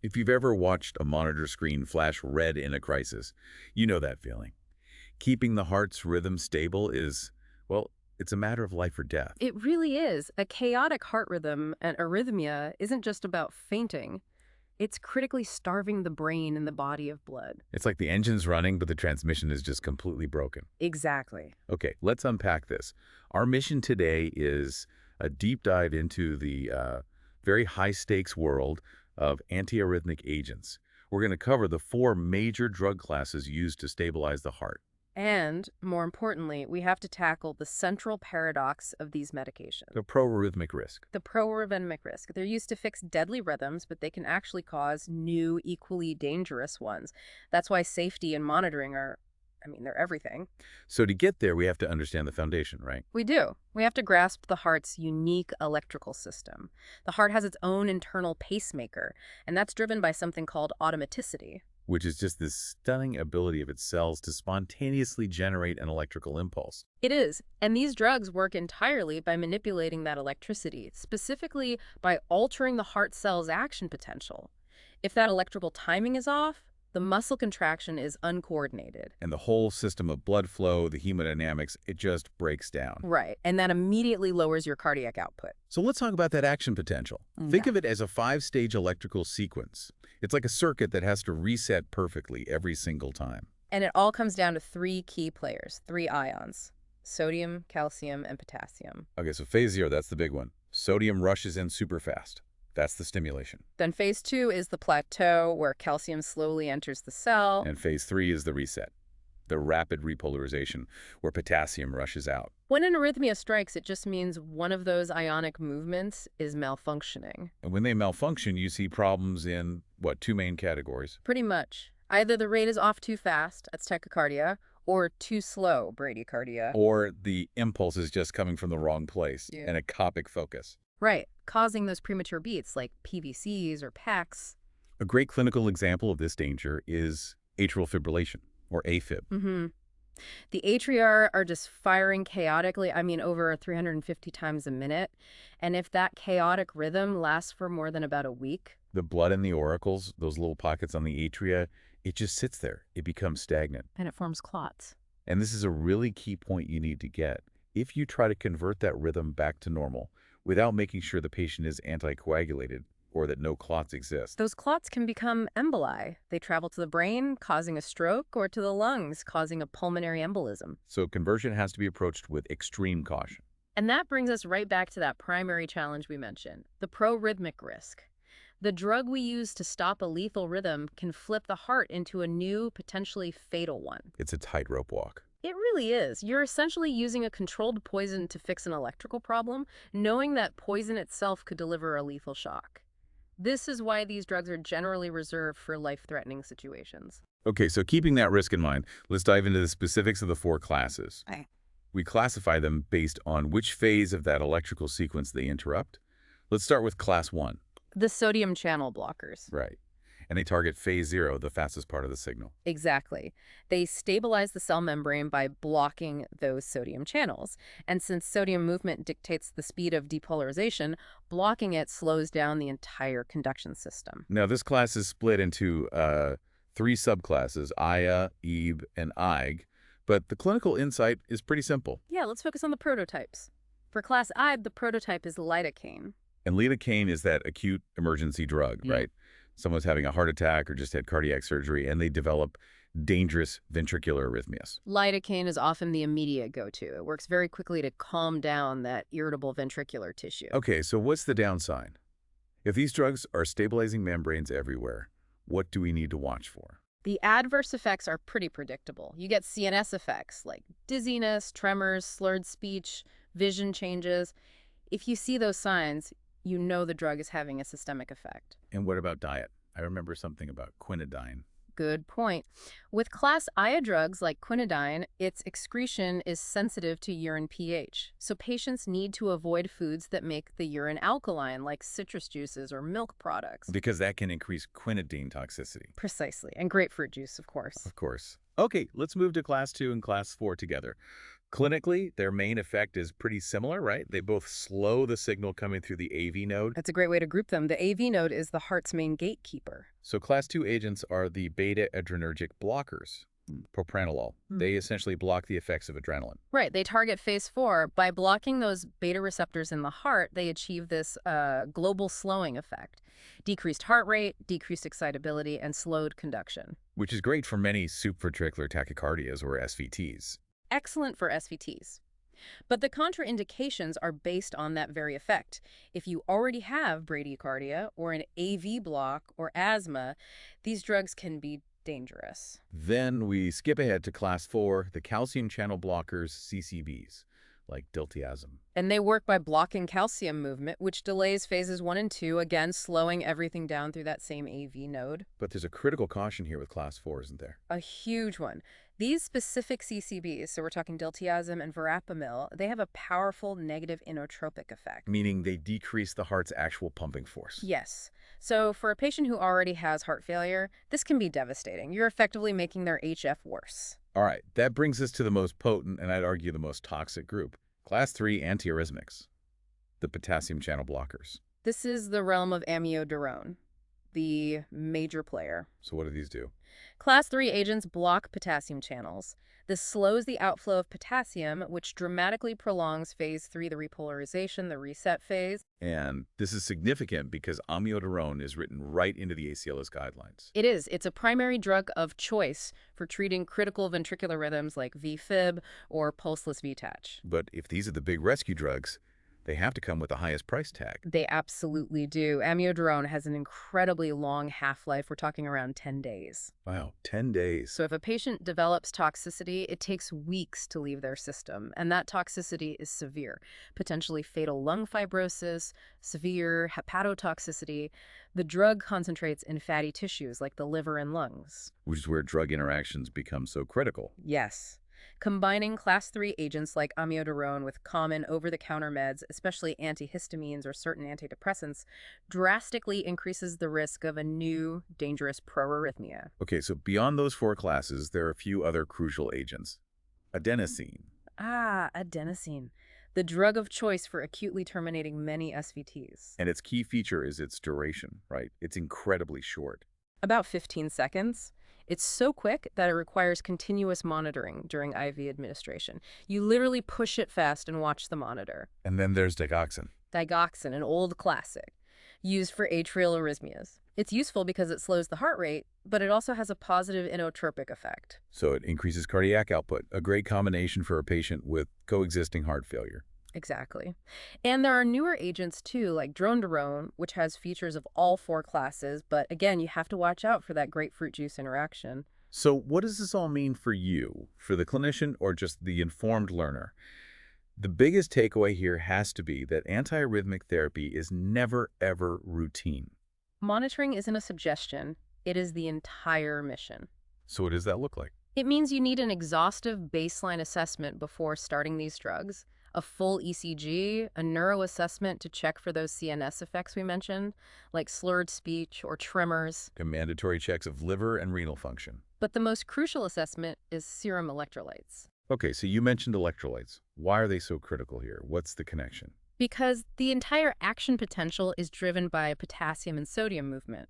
If you've ever watched a monitor screen flash red in a crisis, you know that feeling. Keeping the heart's rhythm stable is, well, it's a matter of life or death. It really is. A chaotic heart rhythm and arrhythmia isn't just about fainting. It's critically starving the brain and the body of blood. It's like the engine's running, but the transmission is just completely broken. Exactly. Okay, let's unpack this. Our mission today is a deep dive into the very high-stakes world of antiarrhythmic agents. We're going to cover the four major drug classes used to stabilize the heart. And, more importantly, we have to tackle the central paradox of these medications. The proarrhythmic risk. The proarrhythmic risk. They're used to fix deadly rhythms, but they can actually cause new, equally dangerous ones. That's why safety and monitoring they're everything. So to get there, we have to understand the foundation, right? We do. We have to grasp the heart's unique electrical system. The heart has its own internal pacemaker, and that's driven by something called automaticity. Which is just this stunning ability of its cells to spontaneously generate an electrical impulse. It is, and these drugs work entirely by manipulating that electricity, specifically by altering the heart cell's action potential. If that electrical timing is off, the muscle contraction is uncoordinated. And the whole system of blood flow, the hemodynamics, it just breaks down. Right, and that immediately lowers your cardiac output. So let's talk about that action potential. Think of it as a 5-stage electrical sequence. It's like a circuit that has to reset perfectly every single time. And it all comes down to three key players, three ions: sodium, calcium, and potassium. Okay, so phase 0, that's the big one. Sodium rushes in super fast. That's the stimulation. Then phase 2 is the plateau, where calcium slowly enters the cell. And phase 3 is the reset, the rapid repolarization, where potassium rushes out. When an arrhythmia strikes, it just means one of those ionic movements is malfunctioning. And when they malfunction, you see problems in, what, 2 main categories? Pretty much. Either the rate is off too fast, that's tachycardia, or too slow, bradycardia. Or the impulse is just coming from the wrong place, an ectopic focus. Right, causing those premature beats like PVCs or PECs. A great clinical example of this danger is atrial fibrillation, or AFib. The atria are just firing chaotically, over 350 times a minute. And if that chaotic rhythm lasts for more than about a week, The blood in the auricles, those little pockets on the atria, it just sits there. It becomes stagnant. and it forms clots. And this is a really key point you need to get. If you try to convert that rhythm back to normal without making sure the patient is anticoagulated or that no clots exist, Those clots can become emboli. They travel to the brain, causing a stroke, or to the lungs, causing a pulmonary embolism. so conversion has to be approached with extreme caution. And that brings us right back to that primary challenge we mentioned, the proarrhythmic risk. The drug we use to stop a lethal rhythm can flip the heart into a new, potentially fatal one. It's a tightrope walk. It really is. You're essentially using a controlled poison to fix an electrical problem, knowing that poison itself could deliver a lethal shock. This is why these drugs are generally reserved for life-threatening situations. Okay, so keeping that risk in mind, let's dive into the specifics of the 4 classes. Okay. We classify them based on which phase of that electrical sequence they interrupt. Let's start with class 1. The sodium channel blockers. Right. And they target phase 0, the fastest part of the signal. Exactly. They stabilize the cell membrane by blocking those sodium channels. And since sodium movement dictates the speed of depolarization, blocking it slows down the entire conduction system. Now, this class is split into 3 subclasses, IA, EB, and IG, but the clinical insight is pretty simple. Yeah, let's focus on the prototypes. For class I, the prototype is lidocaine. And lidocaine is that acute emergency drug, right? Someone's having a heart attack or just had cardiac surgery, and they develop dangerous ventricular arrhythmias. Lidocaine is often the immediate go-to. It works very quickly to calm down that irritable ventricular tissue. Okay, so what's the downside? If these drugs are stabilizing membranes everywhere, what do we need to watch for? The adverse effects are pretty predictable. You get CNS effects like dizziness, tremors, slurred speech, vision changes. If you see those signs, you know the drug is having a systemic effect. And what about diet? I remember something about quinidine. Good point. With class IA drugs like quinidine, its excretion is sensitive to urine pH. So patients need to avoid foods that make the urine alkaline, like citrus juices or milk products. Because that can increase quinidine toxicity. Precisely. And grapefruit juice, of course. Of course. Okay, let's move to class 2 and class 4 together. Clinically, their main effect is pretty similar, right? They both slow the signal coming through the AV node. That's a great way to group them. The AV node is the heart's main gatekeeper. So class 2 agents are the beta-adrenergic blockers, propranolol. They essentially block the effects of adrenaline. Right, they target phase 4. By blocking those beta receptors in the heart, they achieve this global slowing effect. Decreased heart rate, decreased excitability, and slowed conduction. Which is great for many supraventricular tachycardias or SVTs. Excellent for SVTs. But the contraindications are based on that very effect. If you already have bradycardia or an AV block or asthma, these drugs can be dangerous. Then we skip ahead to class 4, the calcium channel blockers, CCBs, like diltiazem. And they work by blocking calcium movement, which delays phases 1 and 2, again slowing everything down through that same AV node. But there's a critical caution here with class 4, isn't there? A huge one. These specific CCBs, so we're talking diltiazem and verapamil, they have a powerful negative inotropic effect. Meaning they decrease the heart's actual pumping force. Yes. So for a patient who already has heart failure, this can be devastating. You're effectively making their HF worse. All right, that brings us to the most potent, and I'd argue the most toxic group. Class 3 antiarrhythmics, the potassium channel blockers. This is the realm of amiodarone, the major player. So what do these do? Class 3 agents block potassium channels. This slows the outflow of potassium, which dramatically prolongs phase 3, the repolarization, the reset phase. And this is significant because amiodarone is written right into the ACLS guidelines. It is. It's a primary drug of choice for treating critical ventricular rhythms like VFib or pulseless VTach. But if these are the big rescue drugs, they have to come with the highest price tag. They absolutely do. Amiodarone has an incredibly long half-life. We're talking around 10 days. Wow, 10 days. So if a patient develops toxicity, it takes weeks to leave their system, and that toxicity is severe, potentially fatal lung fibrosis, severe hepatotoxicity. The drug concentrates in fatty tissues like the liver and lungs. Which is where drug interactions become so critical. Yes. Combining class 3 agents like amiodarone with common over-the-counter meds, especially antihistamines or certain antidepressants, drastically increases the risk of a new, dangerous proarrhythmia. Okay, so beyond those 4 classes, there are a few other crucial agents. Adenosine. Adenosine, the drug of choice for acutely terminating many SVTs. And its key feature is its duration, right? It's incredibly short. About 15 seconds. It's so quick that it requires continuous monitoring during IV administration. You literally push it fast and watch the monitor. And then there's digoxin. Digoxin, an old classic, used for atrial arrhythmias. It's useful because it slows the heart rate, but it also has a positive inotropic effect. So it increases cardiac output, a great combination for a patient with coexisting heart failure. Exactly. And there are newer agents too, like drondarone, which has features of all 4 classes, but again, you have to watch out for that grapefruit juice interaction. So what does this all mean for you, for the clinician, or just the informed learner? The biggest takeaway here has to be that antiarrhythmic therapy is never, ever routine. Monitoring isn't a suggestion, it is the entire mission. So what does that look like? It means you need an exhaustive baseline assessment before starting these drugs, a full ECG, a neuroassessment to check for those CNS effects we mentioned, like slurred speech or tremors. Mandatory checks of liver and renal function. But the most crucial assessment is serum electrolytes. Okay, so you mentioned electrolytes. Why are they so critical here? What's the connection? Because the entire action potential is driven by potassium and sodium movement.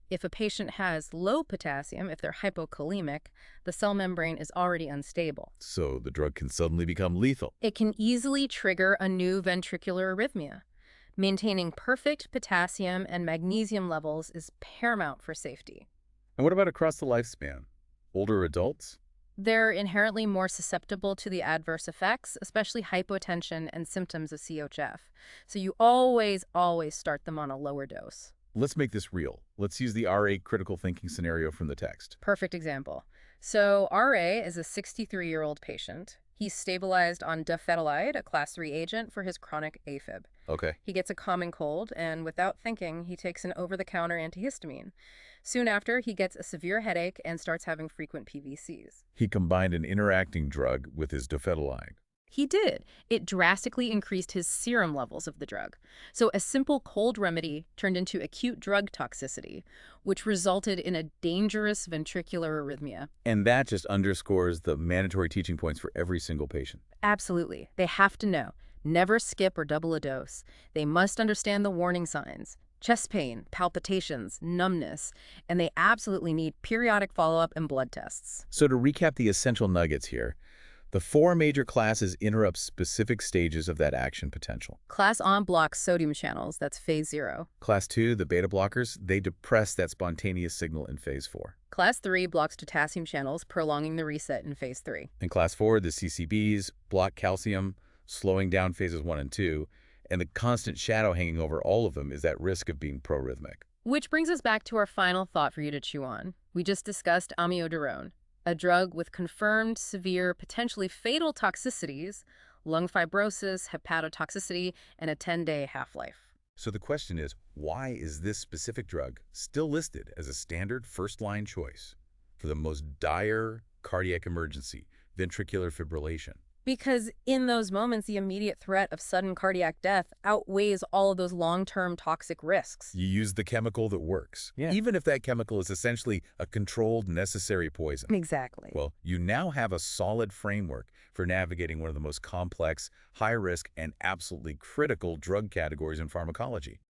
If a patient has low potassium, if they're hypokalemic, the cell membrane is already unstable. So the drug can suddenly become lethal. It can easily trigger a new ventricular arrhythmia. Maintaining perfect potassium and magnesium levels is paramount for safety. And what about across the lifespan? Older adults? They're inherently more susceptible to the adverse effects, especially hypotension and symptoms of CHF. So you always start them on a lower dose. Let's make this real. Let's use the RA critical thinking scenario from the text. Perfect example. So RA is a 63-year-old patient. He's stabilized on depolarization, a class 3 agent, for his chronic AFib. Okay. He gets a common cold, and without thinking, he takes an over-the-counter antihistamine. Soon after, he gets a severe headache and starts having frequent PVCs. He combined an interacting drug with his dophenylaide. He did. It drastically increased his serum levels of the drug. So a simple cold remedy turned into acute drug toxicity, which resulted in a dangerous ventricular arrhythmia. And that just underscores the mandatory teaching points for every single patient. Absolutely. They have to know. Never skip or double a dose. They must understand the warning signs. Chest pain, palpitations, numbness, and they absolutely need periodic follow-up and blood tests. So to recap the essential nuggets here, the four major classes interrupt specific stages of that action potential. Class on blocks sodium channels, that's phase 0. Class 2, the beta blockers, they depress that spontaneous signal in phase 4. Class 3 blocks potassium channels, prolonging the reset in phase 3. In class 4, the CCBs block calcium, slowing down phases 1 and 2, and the constant shadow hanging over all of them is that risk of being proarrhythmic. Which brings us back to our final thought for you to chew on. We just discussed amiodarone, a drug with confirmed severe, potentially fatal toxicities, lung fibrosis, hepatotoxicity, and a 10-day half-life. So the question is, why is this specific drug still listed as a standard first-line choice for the most dire cardiac emergency, ventricular fibrillation? Because in those moments, the immediate threat of sudden cardiac death outweighs all of those long-term toxic risks. You use the chemical that works, Yeah. even if that chemical is essentially a controlled, necessary poison. Exactly. Well, you now have a solid framework for navigating one of the most complex, high-risk, and absolutely critical drug categories in pharmacology.